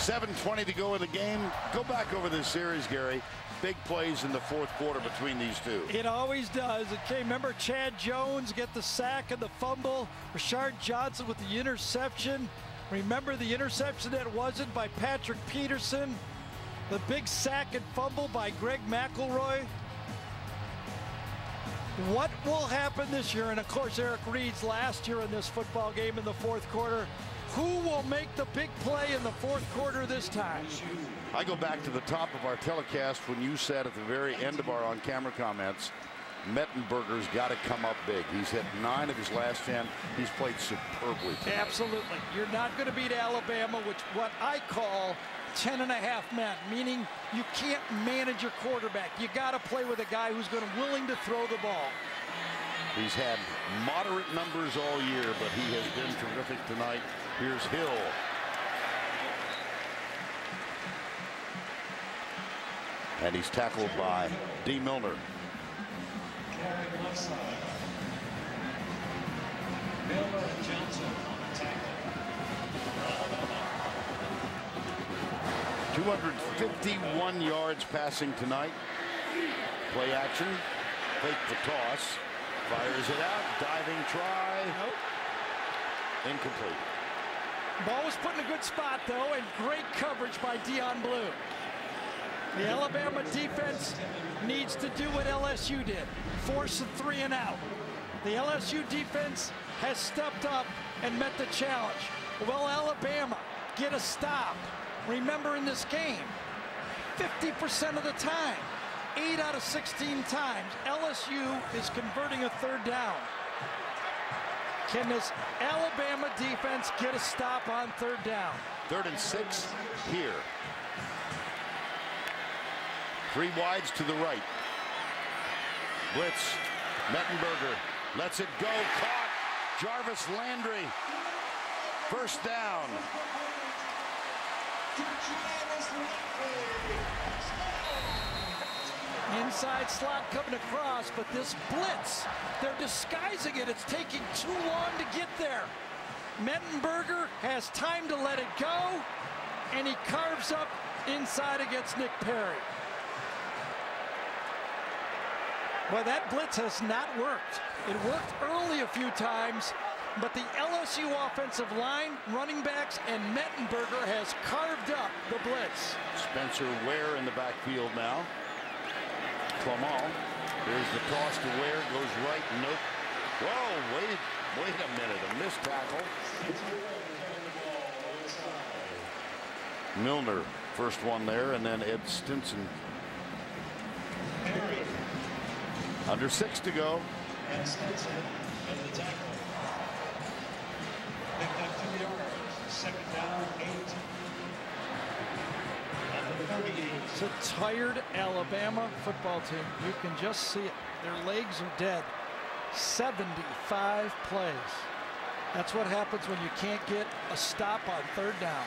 7:20 to go in the game. Go back over this series, Gary. Big plays in the fourth quarter between these two. It always does. Okay, remember Chad Jones get the sack and the fumble. Rashard Johnson with the interception. Remember the interception that wasn't by Patrick Peterson. The big sack and fumble by Greg McElroy. What will happen this year? And of course, Eric Reed's last year in this football game in the fourth quarter. Who will make the big play in the fourth quarter this time? I go back to the top of our telecast when you said at the very end of our on-camera comments, Mettenberger's got to come up big. He's hit 9 of his last 10. He's played superbly tonight. Absolutely. You're not going to beat Alabama, which what I call 10.5 men, meaning you can't manage your quarterback. You got to play with a guy who's willing to throw the ball. He's had moderate numbers all year, but he has been terrific tonight. Here's Hill. And he's tackled by D. Milner. Milner and Johnson on the tackle. 251 yards passing tonight. Play action. Fake the toss. Fires it out. Diving try. Nope. Incomplete. Ball was put in a good spot, though, and great coverage by Dion Blue. The Alabama defense needs to do what LSU did. Force a 3 and out. The LSU defense has stepped up and met the challenge. Will Alabama get a stop? Remember, in this game, 50% of the time, 8 out of 16 times, LSU is converting a third down. Can this Alabama defense get a stop on third down? 3rd and 6 here. 3 wides to the right. Blitz. Mettenberger lets it go. Caught. Jarvis Landry. First down. Inside slot coming across, but this blitz, they're disguising it. It's taking too long to get there. Mettenberger has time to let it go, and he carves up inside against Nick Perry. Well, that blitz has not worked. It worked early a few times, but the LSU offensive line, running backs, and Mettenberger has carved up the blitz. Spencer Ware in the backfield now. Clement. There's the toss to Ware. Goes right. Nope. Whoa, wait a minute. A missed tackle. Milner, first one there, and then Ed Stinson. Under 6 to go. And Stinson and the tackle. Picked up 2 yards. 2nd down, 8. At the 38. It's a tired Alabama football team. You can just see it. Their legs are dead. 75 plays. That's what happens when you can't get a stop on third down.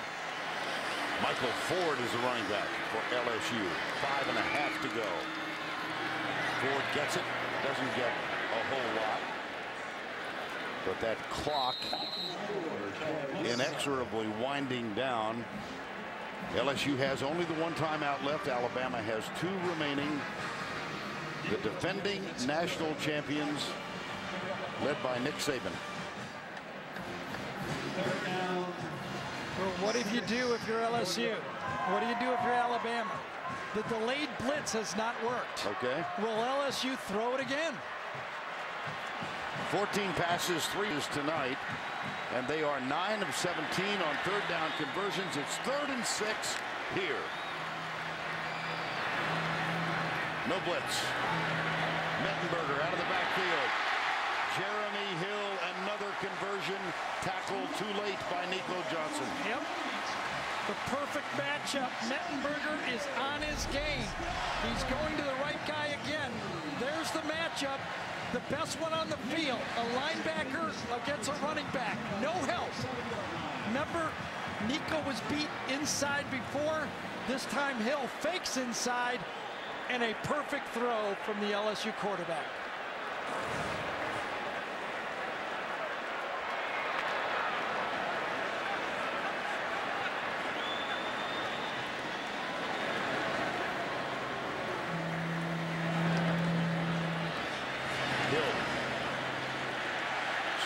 Michael Ford is the running back for LSU. 5.5 to go. Ford gets it. Doesn't get a whole lot. But that clock inexorably winding down. LSU has only the 1 timeout left. Alabama has 2 remaining. The defending national champions, led by Nick Saban. Well, what do you do if you're LSU? What do you do if you're Alabama? The delayed blitz has not worked. Okay. Will LSU throw it again? 14 passes, 3 is tonight. And they are 9 of 17 on third down conversions. It's 3rd and 6 here. No blitz. Mettenberger out of the backfield. Jeremy Hill, another conversion. Tackled too late by Nico Johnson. Yep. The perfect matchup. Mettenberger is on his game. He's going to the right guy again. There's the matchup. The best one on the field. A linebacker against a running back. No help. Remember, Nico was beat inside before. This time Hill fakes inside, and a perfect throw from the LSU quarterback.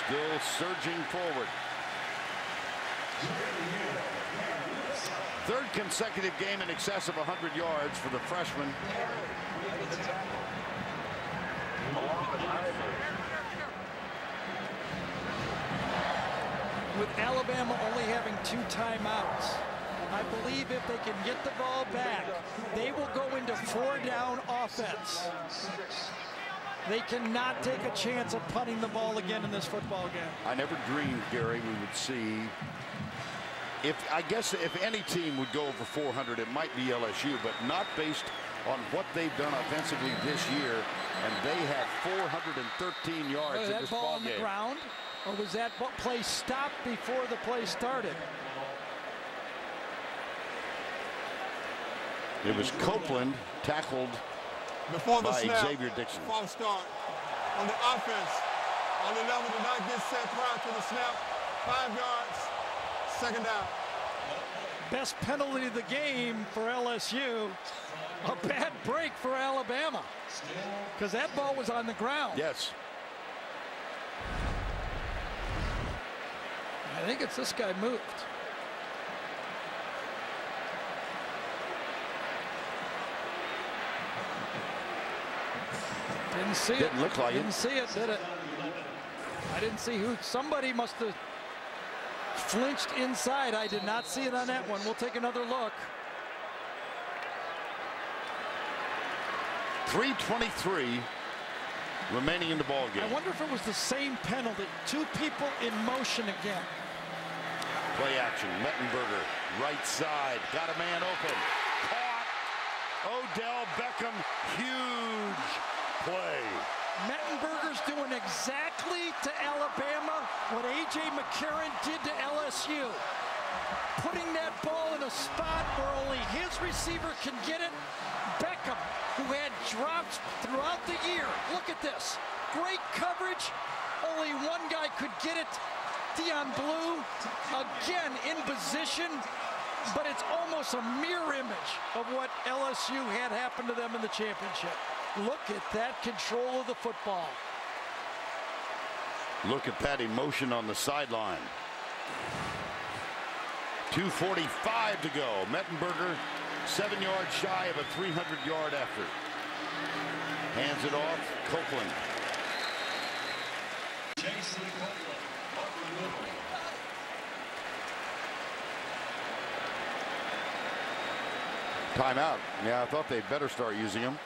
Still surging forward. Third consecutive game in excess of 100 yards for the freshman. With Alabama only having 2 timeouts, I believe if they can get the ball back, they will go into 4-down offense. They cannot take a chance of punting the ball again in this football game. I never dreamed, Gary, we would see. I guess if any team would go over 400, it might be LSU, but not based on what they've done offensively this year. And they have 413 yards in this ball on the ground, or was that play stopped before the play started? It was Copeland tackled before the by snap, Xavier Dixon. False start on the offense. On the level did not get set prior to the snap. 5 yards, second down. Best penalty of the game for LSU. A bad break for Alabama, because that ball was on the ground. Yes. I think it's this guy moved. Didn't see it. Didn't look like it. Didn't see it, did it? I didn't see who. Somebody must have flinched inside. I did not see it on that one. We'll take another look. 3:23 remaining in the ball game. I wonder if it was the same penalty. 2 people in motion again. Play action. Mettenberger, right side, got a man open. Caught. Odell Beckham, huge play. Mettenberger's doing exactly to Alabama what A.J. McCarron did to LSU. Putting that ball in a spot where only his receiver can get it. Beckham, who had drops throughout the year. Look at this. Great coverage. Only one guy could get it. Dion Blue, again in position, but it's almost a mirror image of what LSU had happened to them in the championship. Look at that control of the football. Look at that emotion on the sideline. 2:45 to go. Mettenberger 7 yards shy of a 300-yard effort. Hands it off. Copeland. Timeout. Yeah, I thought they'd better start using him.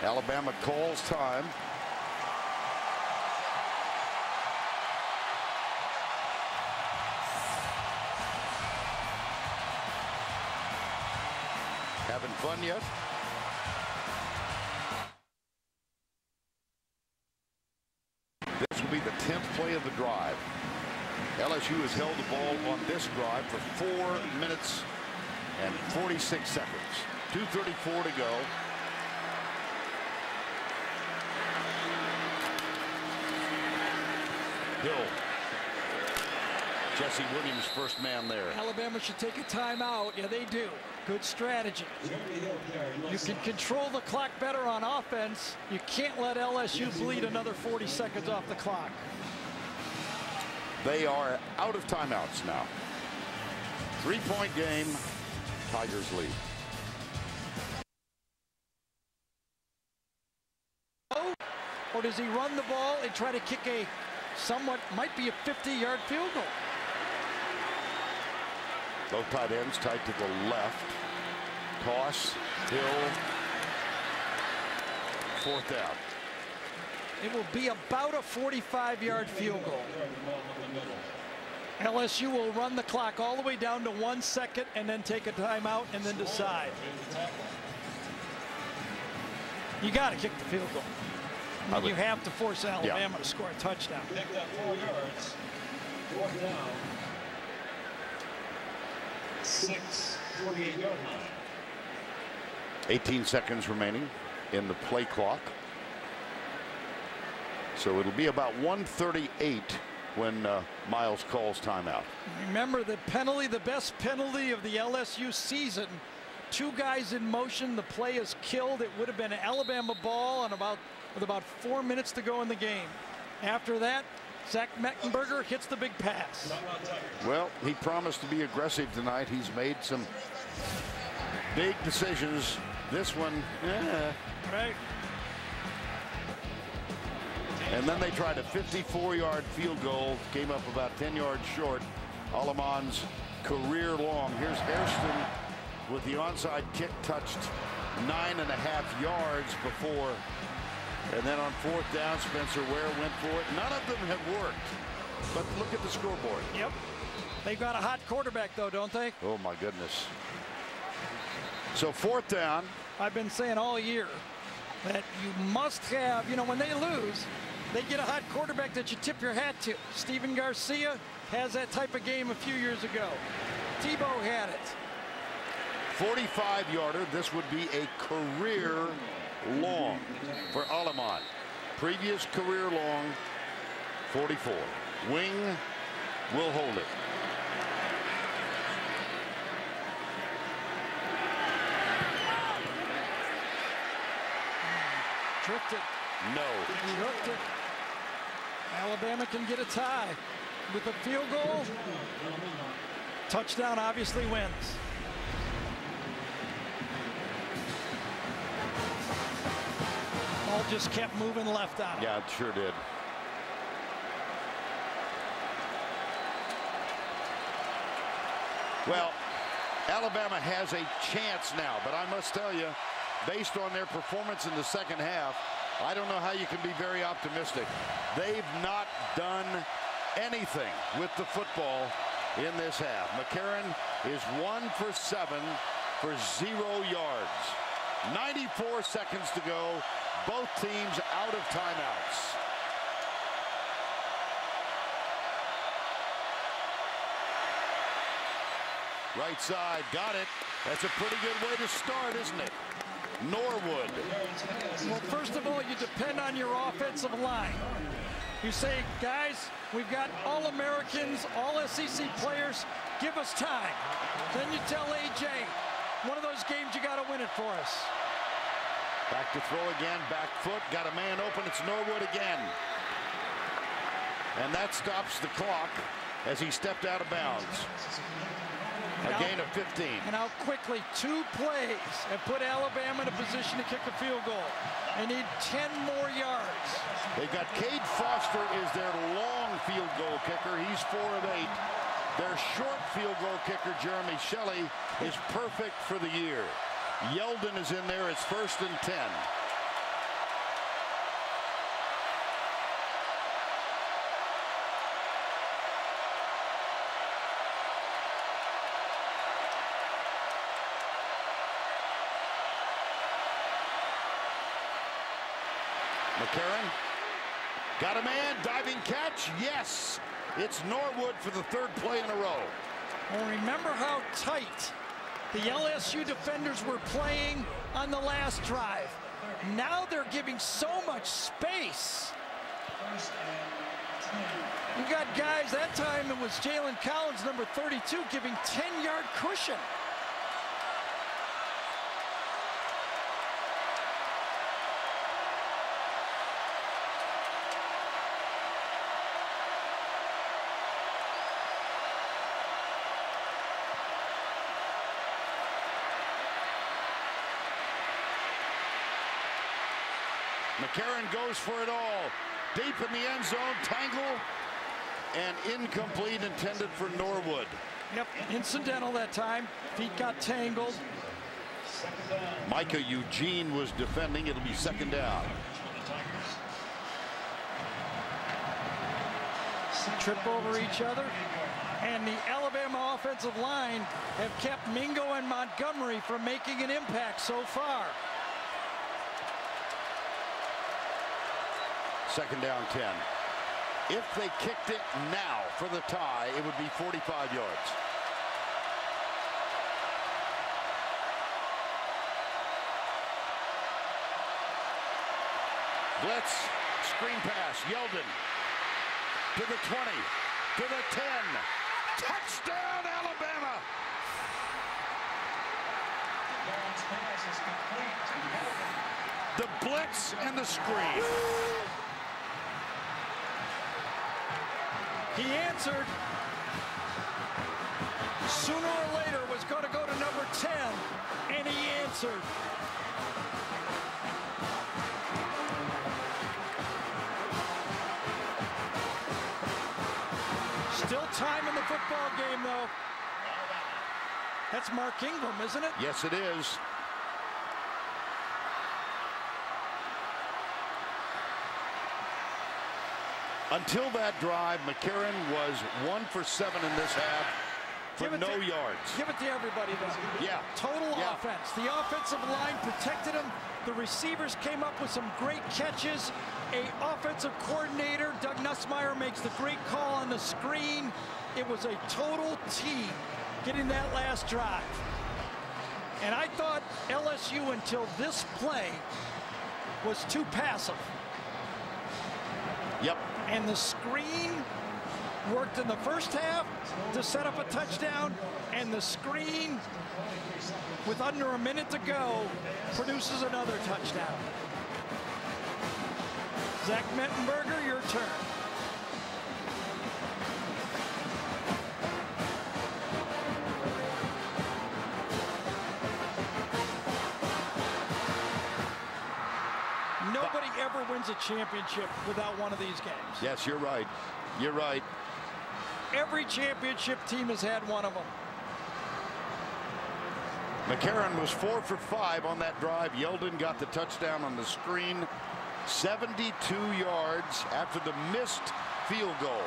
Alabama calls time. Having fun yet? This will be the 10th play of the drive. LSU has held the ball on this drive for 4 minutes and 46 seconds. 2:34 to go. Hill. Jesse Williams, first man there. Alabama should take a timeout. Yeah, they do. Good strategy. You can control the clock better on offense. You can't let LSU bleed another 40 seconds off the clock. They are out of timeouts now. 3-point game. Tigers lead. Or does he run the ball and try to kick a somewhat, might be a 50-yard field goal? Both tight ends tight to the left. Toss. Hill. 4th down. It will be about a 45-yard field goal. LSU will run the clock all the way down to 1 second and then take a timeout and then decide. You got to kick the field goal. I mean, you have to force Alabama to score a touchdown. Picked up 4 yards. 4th down. 6, 48-yard line. 18 seconds remaining in the play clock. So it'll be about 1:38 when Miles calls timeout. Remember the penalty, the best penalty of the LSU season. 2 guys in motion, the play is killed. It would have been an Alabama ball on with about 4 minutes to go in the game. After that, Zach Mettenberger hits the big pass. Well, he promised to be aggressive tonight. He's made some big decisions. This one, Right. And then they tried a 54-yard field goal, came up about 10 yards short. Aleman's career long. Here's Hairston with the onside kick, touched 9.5 yards before. And then on 4th down, Spencer Ware went for it. None of them have worked. But look at the scoreboard. Yep. They've got a hot quarterback, though, don't they? Oh, my goodness. So 4th down. I've been saying all year that you must have, you know, when they lose, they get a hot quarterback that you tip your hat to. Steven Garcia has that type of game a few years ago. Tebow had it. 45-yarder. This would be a career long for Aleman. Previous career long, 44. Wing will hold it. Tricked it. No. He hooked it. Alabama can get a tie with a field goal. Touchdown obviously wins. Ball just kept moving left on it. Yeah, it sure did. Well, Alabama has a chance now, but I must tell you, based on their performance in the second half, I don't know how you can be very optimistic. They've not done anything with the football in this half. McCarron is 1 for 7 for 0 yards. 94 seconds to go. Both teams out of timeouts. Right side, got it. That's a pretty good way to start, isn't it? Norwood. Well, first of all, you depend on your offensive line. You say, guys, we've got All-Americans, All-SEC players, give us time. Then you tell A.J., one of those games you got to win it for us. Back to throw again, back foot, got a man open, it's Norwood again. And that stops the clock as he stepped out of bounds. A gain of 15. And how quickly 2 plays have put Alabama in a position to kick a field goal. They need 10 more yards. They've got Cade Foster is their long field goal kicker. He's 4 of 8. Their short field goal kicker, Jeremy Shelley, is perfect for the year. Yeldon is in there. It's 1st and 10. McCarron got a man, diving catch, yes. It's Norwood for the 3rd play in a row. Well, remember how tight the LSU defenders were playing on the last drive. Now they're giving so much space. You got guys, that time it was Jalen Collins, number 32, giving 10-yard cushion. McCarron goes for it all. Deep in the end zone, tangle, and incomplete, intended for Norwood. Yep, incidental that time. Feet got tangled. Micah Eugene was defending. It'll be 2nd down. Trip over each other. And the Alabama offensive line have kept Mingo and Montgomery from making an impact so far. 2nd down, 10. If they kicked it now for the tie, it would be 45 yards. Blitz, screen pass, Yeldon to the 20, to the 10. Touchdown, Alabama! The blitz and the screen. He answered. Sooner or later was going to go to number 10, and he answered. Still time in the football game, though. That's Mark Ingram, isn't it? Yes, it is. Until that drive, McCarron was 1 for 7 in this half for no yards. Give it to everybody, though. Yeah. Total offense. The offensive line protected him. The receivers came up with some great catches. A offensive coordinator, Doug Nussmeier, makes the great call on the screen. It was a total team getting that last drive. And I thought LSU, until this play, was too passive. Yep. And the screen worked in the first half to set up a touchdown, and the screen, with under a minute to go, produces another touchdown. Zach Mettenberger, your turn. Nobody ever wins a championship without one of these games. Yes, you're right. You're right. Every championship team has had one of them. McCarron was 4 for 5 on that drive. Yeldon got the touchdown on the screen. 72 yards after the missed field goal.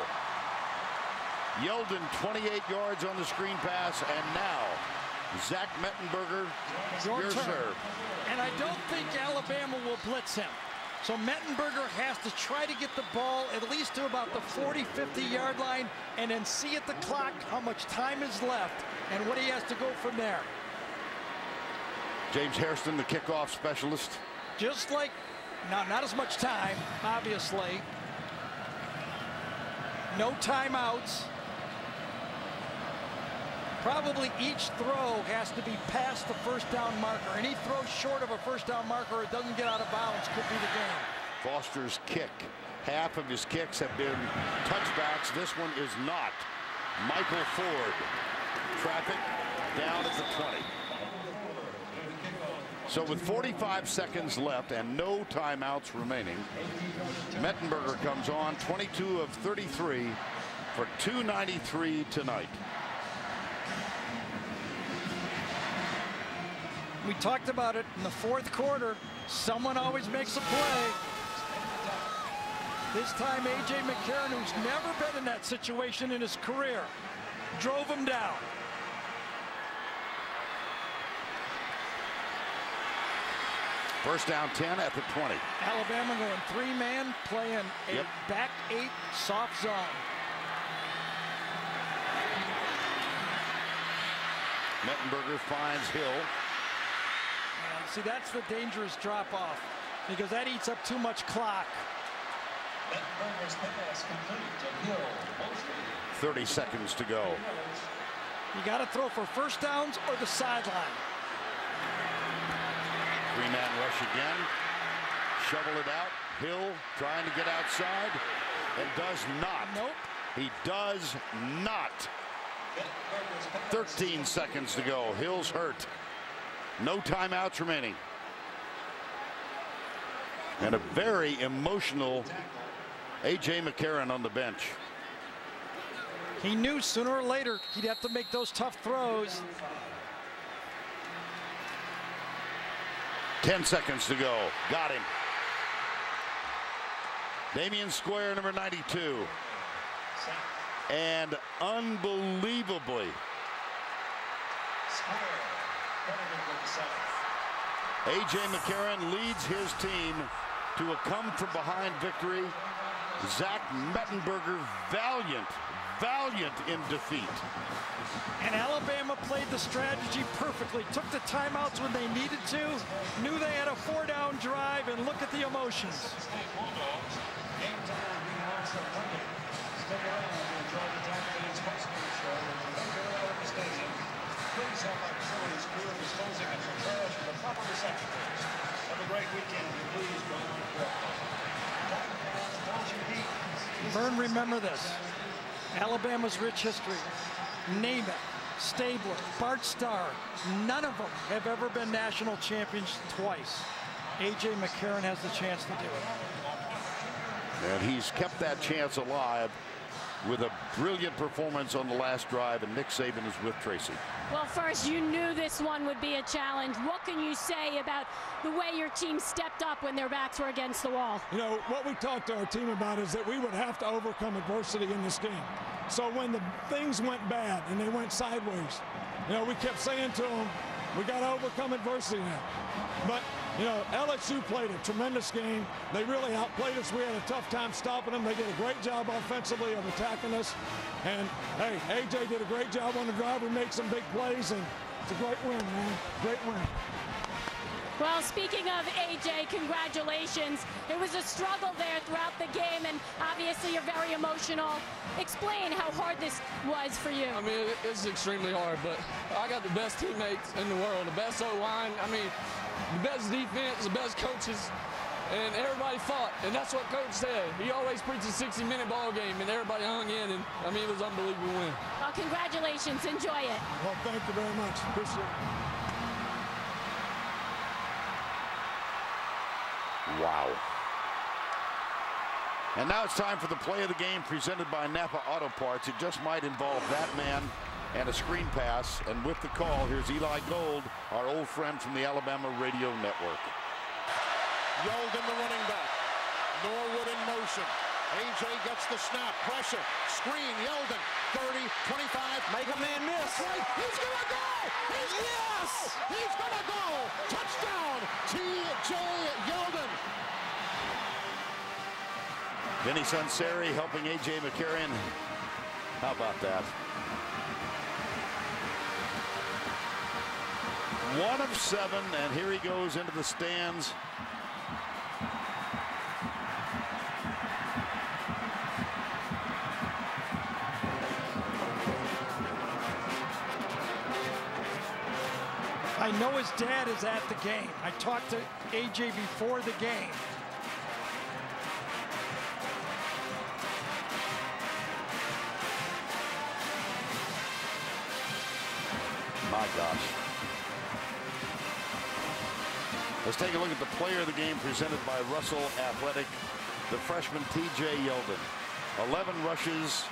Yeldon 28 yards on the screen pass, and now Zach Mettenberger, your serve. And I don't think Alabama will blitz him. So Mettenberger has to try to get the ball at least to about the 40, 50-yard line, and then see at the clock how much time is left and what he has to go from there. James Hairston, the kickoff specialist. Just like, not as much time, obviously. No timeouts. Probably each throw has to be past the first down marker. Any throw short of a first down marker, or it doesn't get out of bounds, could be the game. Foster's kick. Half of his kicks have been touchbacks. This one is not. Michael Ford. Traffic down at the 20. So with 45 seconds left and no timeouts remaining, Mettenberger comes on 22 of 33 for 293 tonight. We talked about it in the fourth quarter. Someone always makes a play. This time, A.J. McCarron, who's never been in that situation in his career, drove him down. First down 10 at the 20. Alabama going 3-man, playing a back 8 soft zone. Mettenberger finds Hill. See, that's the dangerous drop-off, because that eats up too much clock. 30 seconds to go. You got to throw for first downs or the sideline. 3-man rush again. Shovel it out. Hill trying to get outside and does not. Nope. He does not. 13 seconds to go. Hill's hurt. No timeouts remaining. And a very emotional A.J. McCarron on the bench. He knew sooner or later he'd have to make those tough throws. 10 seconds to go. Got him. Damian Square, number 92. And unbelievably, A.J. McCarron leads his team to a come-from-behind victory. Zach Mettenberger, valiant in defeat. And Alabama played the strategy perfectly. Took the timeouts when they needed to. Knew they had a 4-down drive, and look at the emotions. Vern, remember this. Alabama's rich history. Namath, Stabler, Bart Starr, none of them have ever been national champions twice. A.J. McCarron has the chance to do it. And he's kept that chance alive with a brilliant performance on the last drive, and Nick Saban is with Tracy. Well, first, you knew this one would be a challenge. What can you say about the way your team stepped up when their backs were against the wall? You know, what we talked to our team about is that we would have to overcome adversity in this game. So when the things went bad and they went sideways, you know, we kept saying to them, we got to overcome adversity now. But, you know, LSU played a tremendous game. They really outplayed us. We had a tough time stopping them. They did a great job offensively of attacking us. And, hey, A.J. did a great job on the drive. We made some big plays, and it's a great win, man. Great win. Well, speaking of A.J., congratulations. It was a struggle there throughout the game, and obviously you're very emotional. Explain how hard this was for you. I mean, it's extremely hard, but I got the best teammates in the world, the best O-line. I mean, the best defense, the best coaches, and everybody fought, and that's what Coach said. He always preached a 60-minute ball game, and everybody hung in, and, I mean, it was an unbelievable win. Well, congratulations. Enjoy it. Well, thank you very much. Appreciate it. Wow. And now it's time for the play of the game presented by Napa Auto Parts. It just might involve that man and a screen pass. And with the call, here's Eli Gold, our old friend from the Alabama Radio Network. Yeldon, the running back. Norwood in motion. A.J. gets the snap. Pressure. Screen. Yeldon. 30, 25. Make a man miss. Right. He's going to go. Yes! He's going to go. Touchdown. T.J. Yeldon. Vinny Sunseri helping A.J. McCarron. How about that? 1 of 7, and here he goes into the stands. I know his dad is at the game. I talked to A.J. before the game. My gosh. Let's take a look at the player of the game presented by Russell Athletic, the freshman T.J. Yeldon. 11 rushes,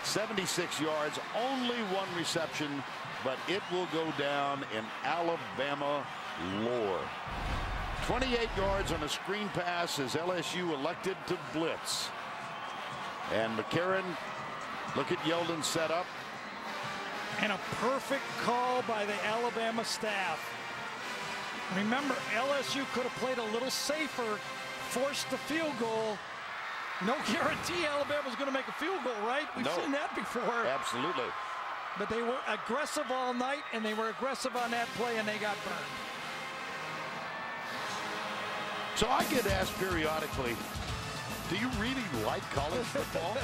76 yards, only 1 reception, but it will go down in Alabama lore. 28 yards on a screen pass as LSU elected to blitz. And McCarron, look at Yeldon set up. And a perfect call by the Alabama staff. Remember, LSU could have played a little safer, forced the field goal. No guarantee Alabama's going to make a field goal, right? We've seen that before. Absolutely. But they were aggressive all night, and they were aggressive on that play, and they got burned. So I get asked periodically, do you really like college football?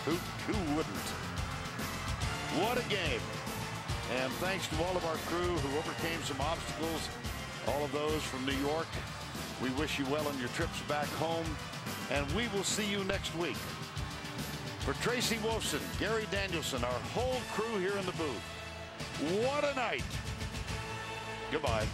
Who wouldn't? What a game. And thanks to all of our crew who overcame some obstacles, all of those from New York. We wish you well on your trips back home, and we will see you next week. For Tracy Wolfson, Gary Danielson, our whole crew here in the booth, what a night. Goodbye.